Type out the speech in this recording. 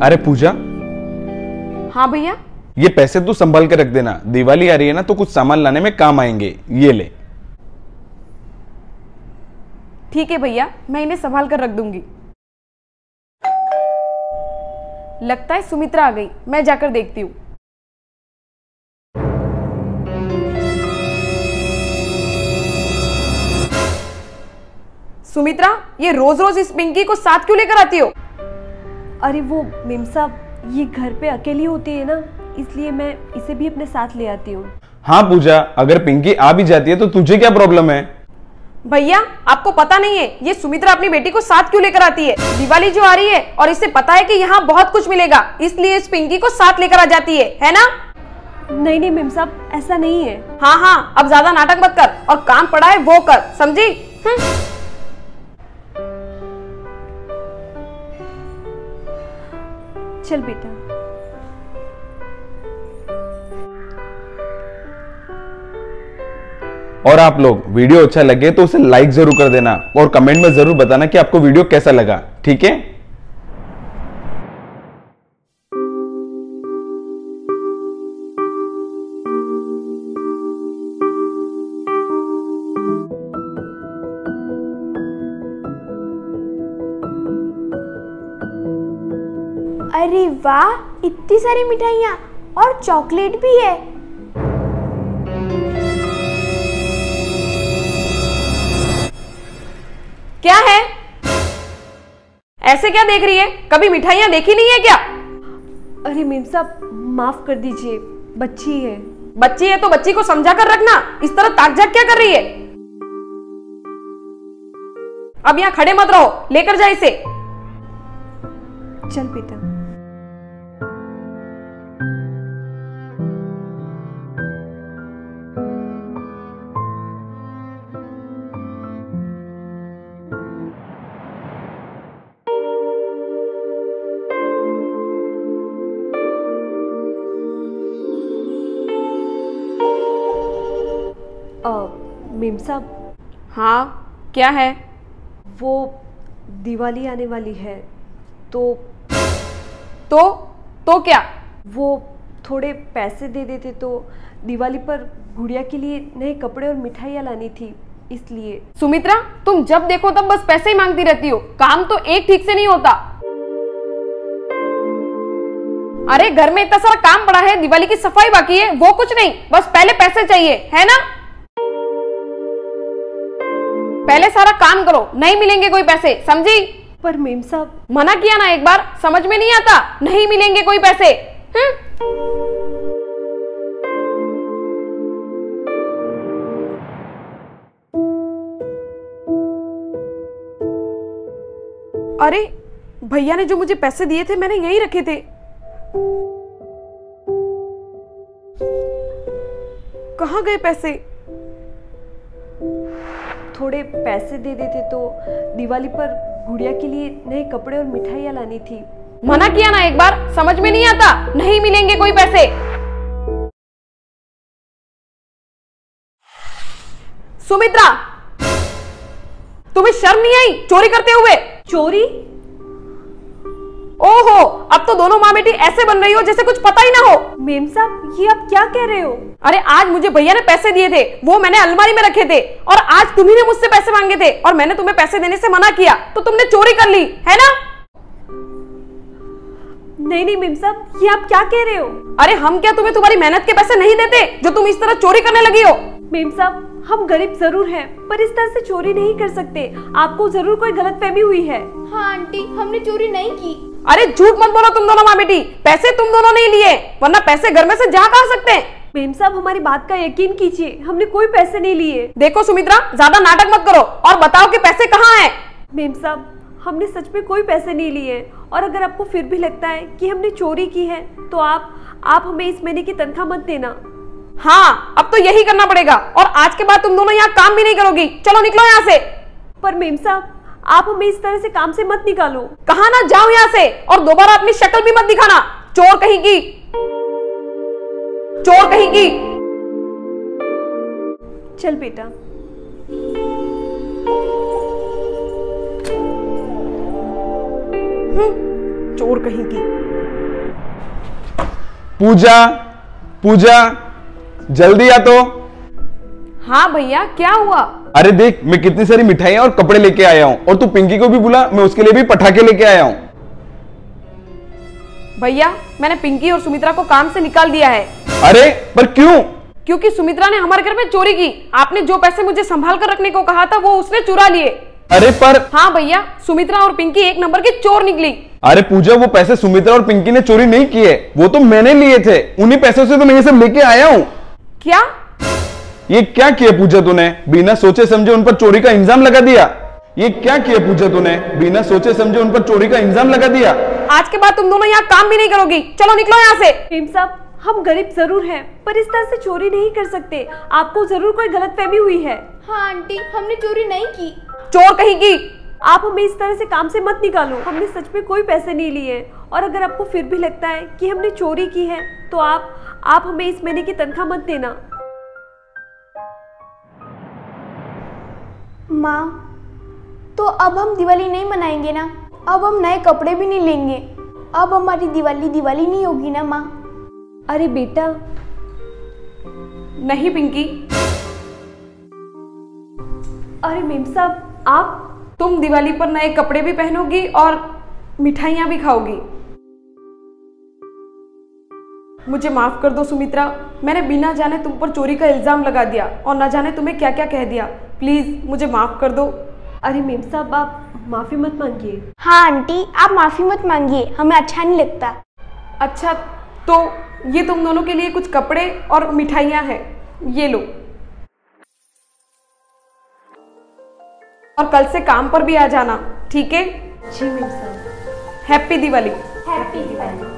अरे पूजा। हाँ भैया। ये पैसे तू संभाल के रख देना, दिवाली आ रही है ना तो कुछ सामान लाने में काम आएंगे। ये ले। ठीक है भैया, मैं इन्हें संभाल कर रख दूंगी। लगता है सुमित्रा आ गई, मैं जाकर देखती हूँ। सुमित्रा, ये रोज रोज इस पिंकी को साथ क्यों लेकर आती हो? अरे वो मेम साहब, ये घर पे अकेली होती है ना, इसलिए मैं इसे भी अपने साथ ले आती हूँ। हाँ पूजा, अगर पिंकी आ भी जाती है तो तुझे क्या प्रॉब्लम है? भैया, आपको पता नहीं है ये सुमित्रा अपनी बेटी को साथ क्यों लेकर आती है? दिवाली जो आ रही है और इसे पता है कि यहाँ बहुत कुछ मिलेगा, इसलिए इस पिंकी को साथ लेकर आ जाती है ना? नहीं नहीं मेम साहब, ऐसा नहीं है। हाँ हाँ, अब ज्यादा नाटक मत कर और काम पड़ा है वो कर, समझी? चल बेटा। और आप लोग वीडियो अच्छा लगे तो उसे लाइक जरूर कर देना और कमेंट में जरूर बताना कि आपको वीडियो कैसा लगा, ठीक है? अरे वाह, इतनी सारी मिठाइयाँ और चॉकलेट भी है। क्या है? ऐसे क्या देख रही है? कभी मिठाइयाँ देखी नहीं है क्या? अरे मेम साहब, माफ कर दीजिए, बच्ची है। बच्ची है तो बच्ची को समझा कर रखना, इस तरह ताक झाक क्या कर रही है? अब यहाँ खड़े मत रहो, लेकर जा इसे। चल बेटा। मेम साहब। हाँ, क्या है? वो दिवाली आने वाली है तो क्या? वो थोड़े पैसे दे देते तो दिवाली पर गुड़िया के लिए नए कपड़े और मिठाइयाँ लानी थी, इसलिए। सुमित्रा, तुम जब देखो तब बस पैसे ही मांगती रहती हो, काम तो एक ठीक से नहीं होता। अरे घर में इतना सारा काम पड़ा है, दिवाली की सफाई बाकी है, वो कुछ नहीं, बस पहले पैसे चाहिए, है ना? पहले सारा काम करो, नहीं मिलेंगे कोई पैसे, समझी? पर मेम साहब। मना किया ना एक बार, समझ में नहीं आता? नहीं मिलेंगे कोई पैसे। अरे भैया ने जो मुझे पैसे दिए थे मैंने यही रखे थे। कहाँ गए पैसे? थोड़े पैसे दे देते तो दिवाली पर गुड़िया के लिए नए कपड़े और मिठाइयाँ लानी थी। मना किया ना एक बार, समझ में नहीं आता? नहीं मिलेंगे कोई पैसे। सुमित्रा, तुम्हें शर्म नहीं आई चोरी करते हुए? चोरी? ओहो, अब तो दोनों माँ बेटी ऐसे बन रही हो जैसे कुछ पता ही ना हो। मेम साहब, ये आप क्या कह रहे हो? अरे आज मुझे भैया ने पैसे दिए थे, वो मैंने अलमारी में रखे थे, और आज तुम्ही ने मुझसे पैसे मांगे थे और मैंने तुम्हें पैसे देने से मना किया, तो तुमने चोरी कर ली, है ना? नहीं नहीं मेम साहब, ये आप क्या कह रहे हो? अरे हम क्या तुम्हें तुम्हारी मेहनत के पैसे नहीं देते जो तुम इस तरह चोरी करने लगी हो? मेम साहब, हम गरीब जरूर हैं, पर इस तरह से चोरी नहीं कर सकते। आपको जरूर कोई गलतफहमी हुई है। हाँ आंटी, हमने चोरी नहीं की। अरे झूठ मत बोलो तुम दोनों माँ बेटी, पैसे तुम दोनों नहीं लिए, वरना पैसे घर में से जा कहाँ सकते हैं? मेम साहब, हमारी बात का यकीन कीजिए, हमने कोई पैसे नहीं लिए। देखो सुमित्रा, ज्यादा नाटक मत करो और बताओ कि पैसे कहाँ हैं? मेम साहब, हमने सच में कोई पैसे नहीं लिए, और अगर आपको फिर भी लगता है कि हमने चोरी की है तो आप हमें इस महीने की तनख्वाह मत देना। हाँ, अब तो यही करना पड़ेगा, और आज के बाद तुम दोनों यहाँ काम भी नहीं करोगी। चलो निकलो यहाँ से। पर मेम साहब, आप हमें इस तरह से काम से मत निकालो। कहा ना, जाओ यहाँ से, और दोबारा अपनी शक्ल भी मत दिखाना, चोर कहीं की, चोर कहीं की। चल बेटा। चोर कहीं की। पूजा, पूजा जल्दी आ तो। हाँ भैया, क्या हुआ? अरे देख, मैं कितनी सारी मिठाइयां और कपड़े लेके आया हूं, और तू पिंकी को भी बुला, मैं उसके लिए भी पटाखे लेके आया हूं। भैया, मैंने पिंकी और सुमित्रा को काम से निकाल दिया है। अरे पर क्यों? क्योंकि सुमित्रा ने हमारे घर में चोरी की। आपने जो पैसे मुझे संभाल कर रखने को कहा था वो उसने चुरा लिए। अरे पर हाँ भैया, सुमित्रा और पिंकी एक नंबर की चोर निकली। अरे पूजा, वो पैसे सुमित्रा और पिंकी ने चोरी नहीं किए, वो तो मैंने लिए थे। उन्हीं पैसों से तो मैं ये सब लेके आया हूँ। क्या? ये क्या किया पूजा तूने? बिना सोचे समझे उन पर चोरी का इल्जाम लगा दिया। ये क्या किया पूजा तूने? बिना सोचे समझे उन पर चोरी का इल्जाम लगा दिया। आज के बाद तुम दोनों यहाँ काम भी नहीं करोगी। चलो निकलो यहाँ से। मेम साहब, हम गरीब जरूर हैं, पर इस तरह से चोरी नहीं कर सकते। आपको जरूर कोई गलतफहमी हुई है। हाँ आंटी, हमने चोरी नहीं की। चोर कहीं की। आप हमें इस तरह से काम से मत निकालो। हमने सच में कोई पैसे नहीं लिए, और अगर आपको फिर भी लगता है कि हमने चोरी की है तो आप हमें इस महीने की तनख्वाह मत देना। माँ, तो अब हम दिवाली नहीं मनाएंगे ना? अब हम नए कपड़े भी नहीं लेंगे। अब हमारी दिवाली नहीं होगी ना माँ? अरे बेटा। नहीं पिंकी। अरे मेम साहब, आप? तुम दिवाली पर नए कपड़े भी पहनोगी और मिठाइयां भी खाओगी। मुझे माफ कर दो सुमित्रा, मैंने बिना जाने तुम पर चोरी का इल्जाम लगा दिया और न जाने तुम्हें क्या क्या कह दिया। प्लीज मुझे माफ कर दो। अरे मेम साहब, आप माफी मत मांगिए। हाँ आंटी, आप माफी मत मांगिए, हमें अच्छा नहीं लगता। अच्छा, तो ये तुम दोनों के लिए कुछ कपड़े और मिठाइयां हैं, ये लो। और कल से काम पर भी आ जाना, ठीक है? जी मेम साहब। हैप्पी दिवाली। हैप्पी दिवाली।